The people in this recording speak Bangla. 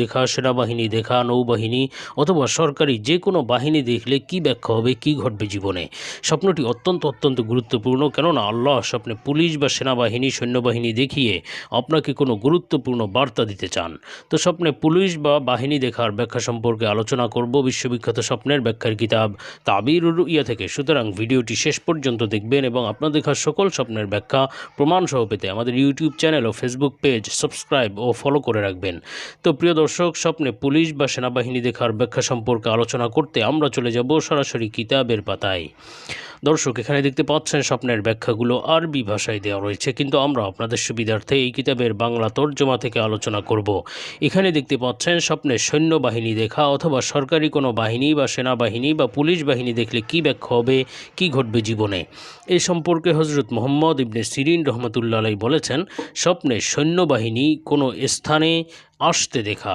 দেখা, সেনাবাহিনী দেখা, নৌবাহিনী অথবা সরকারি যে কোনো বাহিনী দেখলে কি ব্যাখ্যা হবে, কি ঘটবে জীবনে। স্বপ্নটি অত্যন্ত গুরুত্বপূর্ণ, কেননা আল্লাহ স্বপ্নে পুলিশ বা সেনাবাহিনী, সৈন্যবাহিনী দেখিয়ে আপনাকে কোনো গুরুত্বপূর্ণ বার্তা দিতে চান। তো স্বপ্নে পুলিশ বা বাহিনী দেখার ব্যাখ্যা সম্পর্কে আলোচনা করব বিশ্ববিখ্যাত স্বপ্নের ব্যাখ্যার কিতাব তাবিরুর রুইয়া থেকে। সুতরাং ভিডিওটি শেষ পর্যন্ত দেখবেন এবং আপনার দেখা সকল স্বপ্নের ব্যাখ্যা প্রমাণসহ পেতে আমাদের ইউটিউব চ্যানেল ও ফেসবুক পেজ সাবস্ক্রাইব ও ফলো করে রাখবেন। তো প্রিয় দর্শক, স্বপ্নে পুলিশ বা সেনাবাহিনী দেখার ব্যাখ্যা সম্পর্কে আলোচনা করতে আমরা চলে যাব সরাসরি কিতাবের পাতায়। দর্শক, এখানে দেখতে পাচ্ছেন স্বপ্নের ব্যাখ্যাগুলো আরবি ভাষায় দেওয়া রয়েছে, কিন্তু আমরা আপনাদের সুবিধার্থে এই কিতাবের বাংলা তর্জমা থেকে আলোচনা করব। এখানে দেখতে পাচ্ছেন স্বপ্নে সৈন্যবাহিনী দেখা অথবা সরকারি কোনো বাহিনী বা সেনাবাহিনী বা পুলিশ বাহিনী দেখলে কি ব্যাখ্যা হবে, কি ঘটবে জীবনে। এ সম্পর্কে হজরত মুহাম্মদ ইবনে সিরিন রহমতুল্লাহ আলাইহি বলেছেন, স্বপ্নে সৈন্যবাহিনী কোনো স্থানে আসতে দেখা